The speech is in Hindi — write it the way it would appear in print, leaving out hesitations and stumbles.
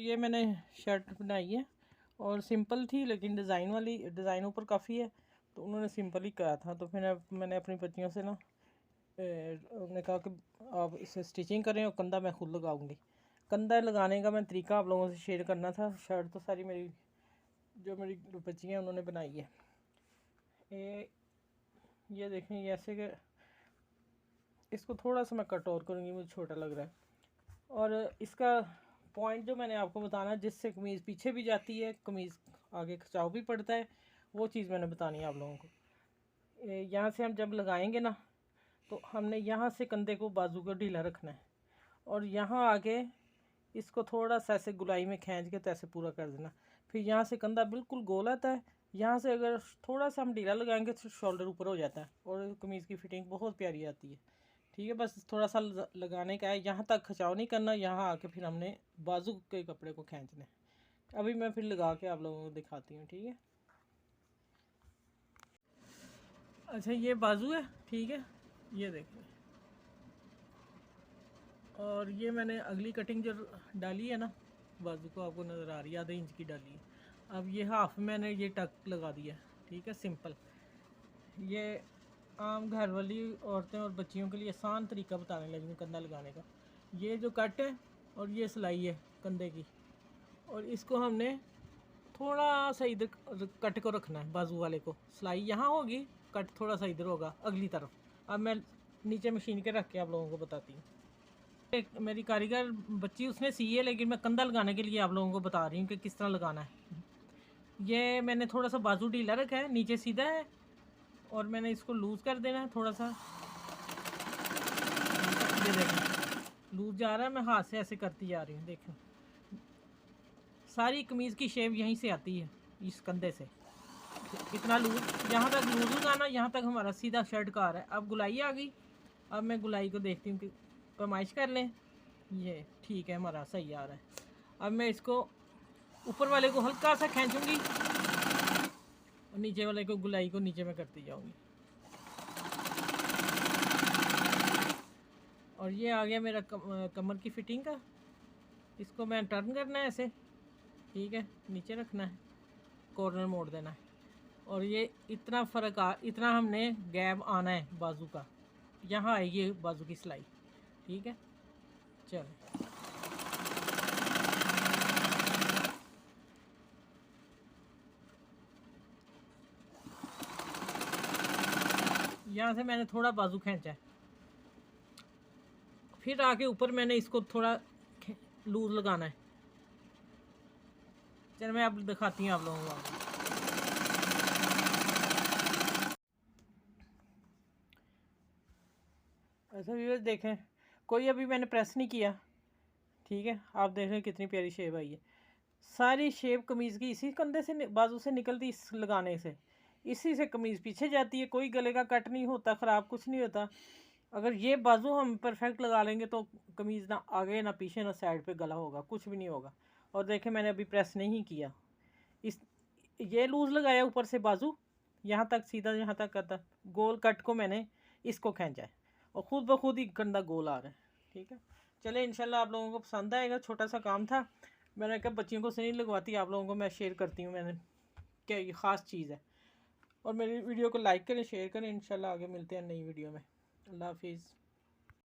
ये मैंने शर्ट बनाई है और सिंपल थी, लेकिन डिज़ाइन ऊपर काफ़ी है, तो उन्होंने सिंपल ही कहा था। तो फिर मैंने अपनी बच्चियों से ना उन्होंने कहा कि आप इसे स्टिचिंग करें और कंधा मैं खुद लगाऊंगी। कंधा लगाने का मैं तरीका आप लोगों से शेयर करना था। शर्ट तो सारी मेरी बच्चियाँ हैं उन्होंने बनाई है। ये देखें, ये ऐसे कि इसको थोड़ा सा मैं कट और करूँगी, मुझे छोटा लग रहा है। और इसका पॉइंट जो मैंने आपको बताना, जिससे कमीज़ पीछे भी जाती है, कमीज़ आगे खिंचाव भी पड़ता है, वो चीज़ मैंने बतानी है आप लोगों को। यहाँ से हम जब लगाएंगे ना, तो हमने यहाँ से कंधे को बाजू को ढीला रखना है और यहाँ आगे इसको थोड़ा सा ऐसे गुलाई में खींच के तो ऐसे पूरा कर देना। फिर यहाँ से कंधा बिल्कुल गोल आता है। यहाँ से अगर थोड़ा सा हम ढीला लगाएंगे तो शोल्डर ऊपर हो जाता है और कमीज़ की फिटिंग बहुत प्यारी आती है। ठीक है, बस थोड़ा सा लगाने का है, यहाँ तक खिंचाव नहीं करना। यहाँ आके फिर हमने बाजू के कपड़े को खींचना है। अभी मैं फिर लगा के आप लोगों को दिखाती हूँ। ठीक है, अच्छा ये बाजू है, ठीक है, ये देखिए। और ये मैंने अगली कटिंग जो डाली है ना, बाजू को आपको नज़र आ रही है, आधे इंच की डाली है। अब ये हाफ मैंने ये टक लगा दिया, ठीक है, सिंपल। ये आम घर वाली औरतें और बच्चियों के लिए आसान तरीका बताने लगी हूँ कंधा लगाने का। ये जो कट है और ये सिलाई है कंधे की, और इसको हमने थोड़ा सा इधर कट को रखना है, बाजू वाले को। सिलाई यहाँ होगी, कट थोड़ा सा इधर होगा अगली तरफ। अब मैं नीचे मशीन के रख के आप लोगों को बताती हूँ। एक मेरी कारीगर बच्ची उसने सी है, लेकिन मैं कंधा लगाने के लिए आप लोगों को बता रही हूँ कि किस तरह लगाना है। ये मैंने थोड़ा सा बाजू ढीला रखा है, नीचे सीधा है, और मैंने इसको लूज़ कर देना है थोड़ा सा। ये देखें लूज़ जा रहा है, मैं हाथ से ऐसे करती जा रही हूँ। देखें सारी कमीज़ की शेप यहीं से आती है, इस कंधे से। इतना लूज़, यहाँ तक लूज़ लगाना, यहाँ तक हमारा सीधा शर्ट का आ रहा है। अब गुलाई आ गई। अब मैं गुलाई को देखती हूँ कि पैमाइश कर लें। ये ठीक है, हमारा सही आ रहा है। अब मैं इसको ऊपर वाले को हल्का सा खींचूंगी और नीचे वाले को गुलाई को नीचे में करती जाऊंगी। और ये आ गया मेरा कमर की फिटिंग का। इसको मैं टर्न करना है ऐसे, ठीक है, नीचे रखना है, कॉर्नर मोड़ देना है। और ये इतना फ़र्क इतना हमने गैप आना है बाजू का, यहाँ आएगी बाजू की सिलाई। ठीक है, चलो। यहाँ से मैंने थोड़ा बाजू खींचा है, फिर आके ऊपर मैंने इसको थोड़ा लूज लगाना है। चलो मैं अब दिखाती हूँ आप लोगों को। ऐसा व्यूअर्स देखें, कोई अभी मैंने प्रेस नहीं किया, ठीक है। आप देख रहे हैं कितनी प्यारी शेप आई है। सारी शेप कमीज़ की इसी कंधे से बाजू से निकलती, इस लगाने से इसी से कमीज़ पीछे जाती है। कोई गले का कट नहीं होता, ख़राब कुछ नहीं होता। अगर ये बाजू हम परफेक्ट लगा लेंगे तो कमीज़ ना आगे ना पीछे ना साइड पे गला होगा, कुछ भी नहीं होगा। और देखें मैंने अभी प्रेस नहीं किया, इस ये लूज़ लगाया ऊपर से बाजू यहाँ तक सीधा, यहाँ तक करता गोल कट को मैंने इसको खींचा है और ख़ुद ब खुद ही कंधा गोल आ रहा है। ठीक है, चले इंशाल्लाह आप लोगों को पसंद आएगा। छोटा सा काम था, मैंने कहा बच्चियों को से नहीं लगवाती, आप लोगों को मैं शेयर करती हूँ मैंने क्या, ये ख़ास चीज़ है। और मेरी वीडियो को लाइक करें, शेयर करें। इंशाल्लाह आगे मिलते हैं नई वीडियो में। अल्लाह हाफिज़।